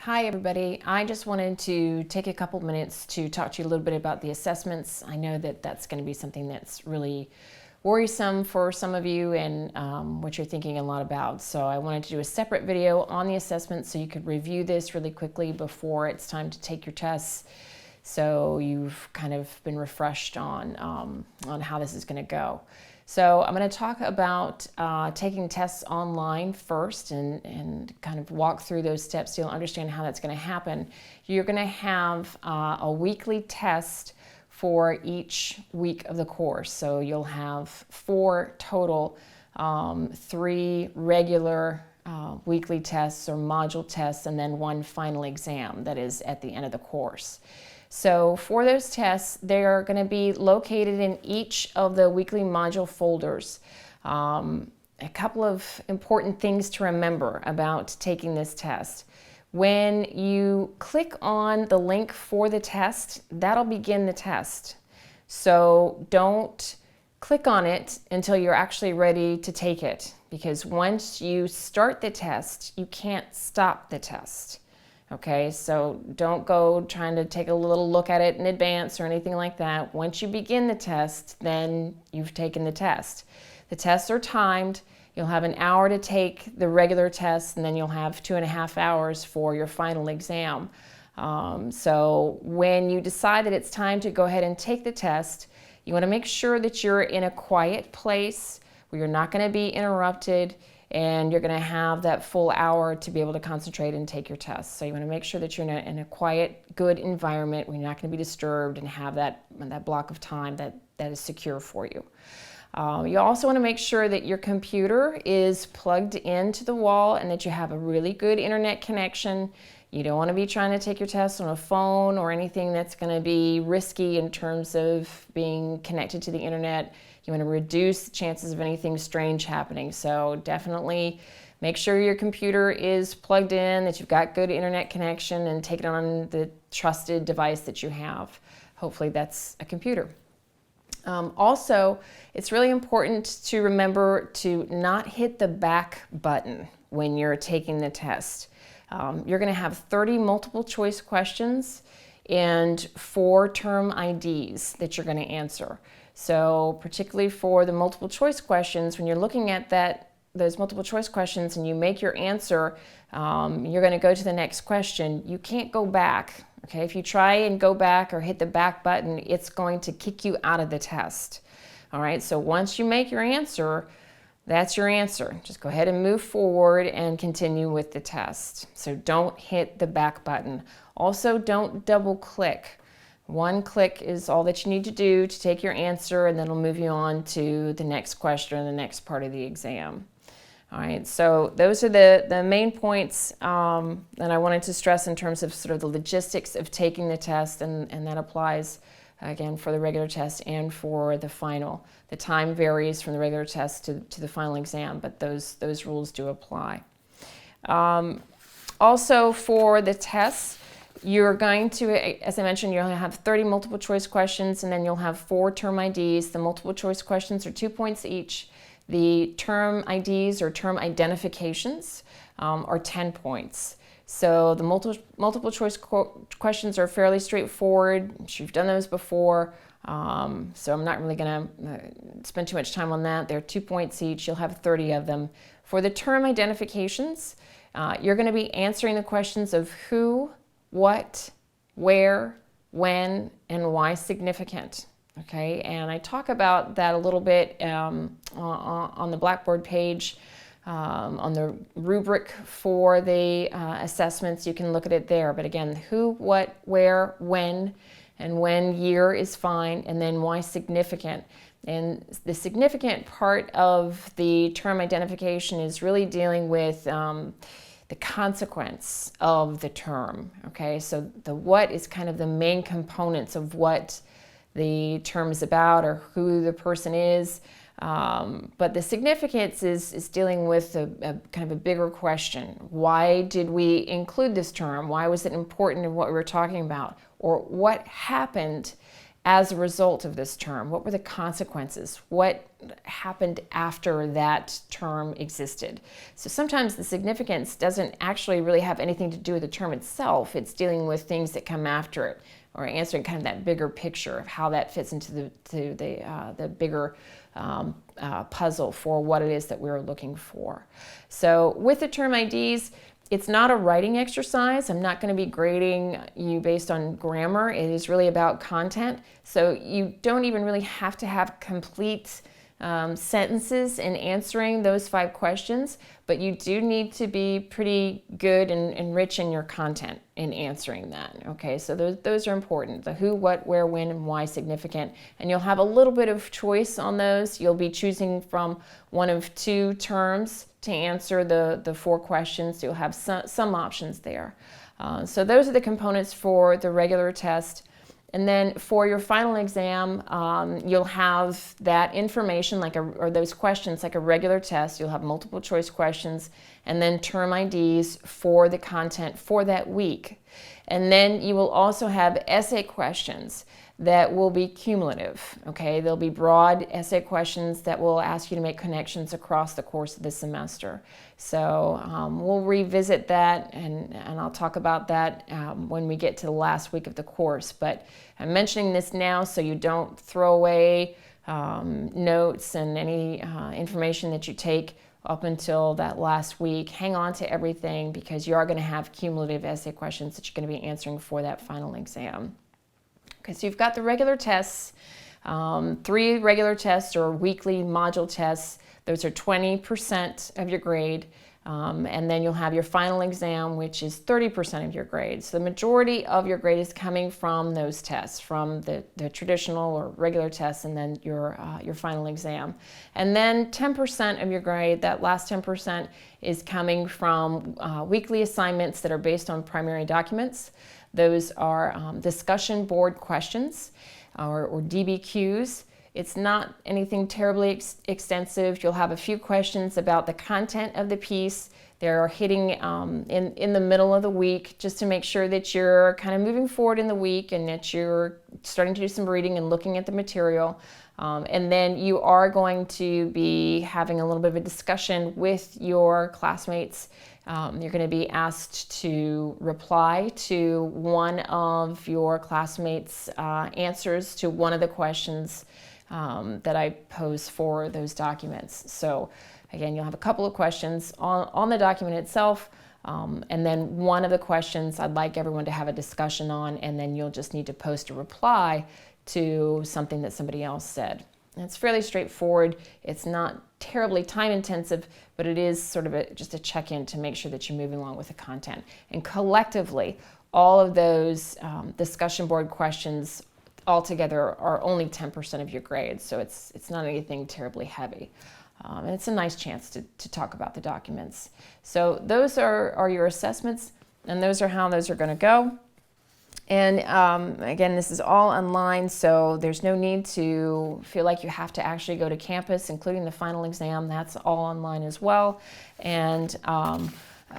Hi everybody, I just wanted to take a couple minutes to talk to you a little bit about the assessments. I know that that's going to be something that's really worrisome for some of you and what you're thinking a lot about. So I wanted to do a separate video on the assessments so you could review this really quickly before it's time to take your tests, so you've kind of been refreshed on how this is going to go. So I'm going to talk about taking tests online first and kind of walk through those steps so you'll understand how that's going to happen. You're going to have a weekly test for each week of the course. So you'll have 4 total, 3 regular weekly tests or module tests, and then 1 final exam that is at the end of the course. So for those tests, they are going to be located in each of the weekly module folders. A couple of important things to remember about taking this test. When you click on the link for the test, that'll begin the test. So don't click on it until you're actually ready to take it, because once you start the test, you can't stop the test. Okay, so don't go trying to take a little look at it in advance or anything like that. Once you begin the test, then you've taken the test. The tests are timed. You'll have an hour to take the regular test, and then you'll have 2.5 hours for your final exam. So when you decide that it's time to go ahead and take the test, you want to make sure that you're in a quiet place where you're not going to be interrupted, and you're going to have that full hour to be able to concentrate and take your test. So you want to make sure that you're in a quiet, good environment where you're not going to be disturbed and have that block of time that is secure for you. You also want to make sure that your computer is plugged into the wall and that you have a really good internet connection. You don't want to be trying to take your test on a phone or anything that's going to be risky in terms of being connected to the internet. You want to reduce the chances of anything strange happening. So definitely make sure your computer is plugged in, that you've got good internet connection, and take it on the trusted device that you have. Hopefully that's a computer. Also, it's really important to remember to not hit the back button when you're taking the test. You're going to have 30 multiple choice questions and 4 term IDs that you're going to answer. So particularly for the multiple choice questions, when you're looking at those multiple choice questions and you make your answer, you're going to go to the next question. You can't go back. Okay, if you try and go back or hit the back button, it's going to kick you out of the test. All right, so once you make your answer, that's your answer. Just go ahead and move forward and continue with the test. So don't hit the back button. Also, don't double click. 1 click is all that you need to do to take your answer, and then it'll move you on to the next question and the next part of the exam. All right, so those are the main points that I wanted to stress in terms of sort of the logistics of taking the test, and that applies, again, for the regular test and for the final. The time varies from the regular test to the final exam, but those rules do apply. Also, for the tests, you're going to, as I mentioned, you'll have 30 multiple choice questions, and then you'll have 4 term IDs. The multiple choice questions are 2 points each. The term IDs or term identifications are 10 points. So the multiple choice questions are fairly straightforward. I'm sure you've done those before, so I'm not really going to spend too much time on that. They're 2 points each. You'll have 30 of them. For the term identifications, you're going to be answering the questions of who, what, where, when, and why significant. Okay, and I talk about that a little bit on the Blackboard page, on the rubric for the assessments. You can look at it there. But again, who, what, where, when, and when year is fine, and then why significant. And the significant part of the term identification is really dealing with the consequence of the term. Okay, so the what is kind of the main components of what the term is about or who the person is, but the significance is dealing with a kind of a bigger question. Why did we include this term? Why was it important in what we were talking about? Or what happened as a result of this term? What were the consequences? What happened after that term existed? So sometimes the significance doesn't actually really have anything to do with the term itself. It's dealing with things that come after it, or answering kind of that bigger picture of how that fits into the bigger puzzle for what it is that we're looking for. So with the term IDs, it's not a writing exercise. I'm not going to be grading you based on grammar. It is really about content. So you don't even really have to have complete sentences in answering those 5 questions, but you do need to be pretty good and rich in your content in answering that. Okay, so those are important. The who, what, where, when, and why significant. And you'll have a little bit of choice on those. You'll be choosing from one of 2 terms to answer the 4 questions. You'll have some options there. So those are the components for the regular test. And then for your final exam, you'll have that information or those questions like a regular test. You'll have multiple choice questions and then term IDs for the content for that week. And then you will also have essay questions that will be cumulative. Okay, there'll be broad essay questions that will ask you to make connections across the course of the semester. So we'll revisit that, and I'll talk about that when we get to the last week of the course. But I'm mentioning this now so you don't throw away notes and any information that you take up until that last week. Hang on to everything, because you are going to have cumulative essay questions that you're going to be answering for that final exam. Okay, so you've got the regular tests, 3 regular tests or weekly module tests. Those are 20% of your grade. And then you'll have your final exam, which is 30% of your grade. So the majority of your grade is coming from those tests, from the traditional or regular tests, and then your final exam. And then 10% of your grade, that last 10%, is coming from weekly assignments that are based on primary documents. Those are discussion board questions, or DBQs. It's not anything terribly extensive. You'll have a few questions about the content of the piece. They're hitting in the middle of the week, just to make sure that you're kind of moving forward in the week and that you're starting to do some reading and looking at the material. And then you are going to be having a little bit of a discussion with your classmates. You're going to be asked to reply to one of your classmates' answers to one of the questions that I pose for those documents. So again, you'll have a couple of questions on the document itself, and then one of the questions I'd like everyone to have a discussion on, and then you'll just need to post a reply to something that somebody else said. And it's fairly straightforward. It's not terribly time intensive, but it is sort of just a check-in to make sure that you're moving along with the content. And collectively, all of those discussion board questions altogether are only 10% of your grade, so it's not anything terribly heavy. And it's a nice chance to talk about the documents. So those are your assessments, and those are how those are going to go. And again, this is all online, so there's no need to feel like you have to actually go to campus, including the final exam. That's all online as well. And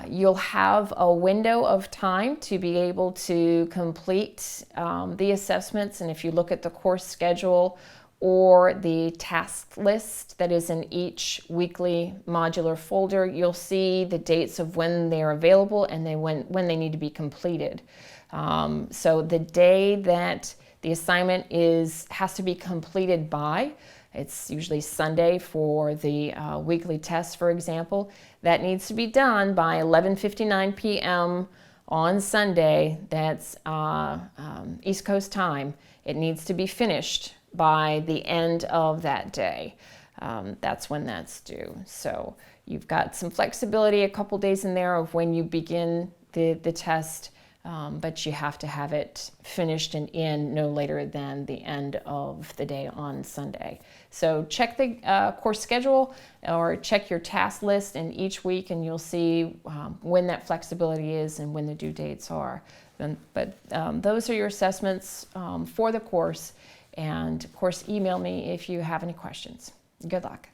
you'll have a window of time to be able to complete the assessments. And if you look at the course schedule or the task list that is in each weekly modular folder, you'll see the dates of when they're available and when they need to be completed. So the day that the assignment has to be completed by, it's usually Sunday for the weekly test, for example, that needs to be done by 11:59 p.m. on Sunday. That's East Coast time. It needs to be finished by the end of that day. That's when that's due. So you've got some flexibility, a couple days in there of when you begin the test. But you have to have it finished and in no later than the end of the day on Sunday. So check the course schedule or check your task list in each week, and you'll see when that flexibility is and when the due dates are. But those are your assessments for the course. And of course, email me if you have any questions. Good luck.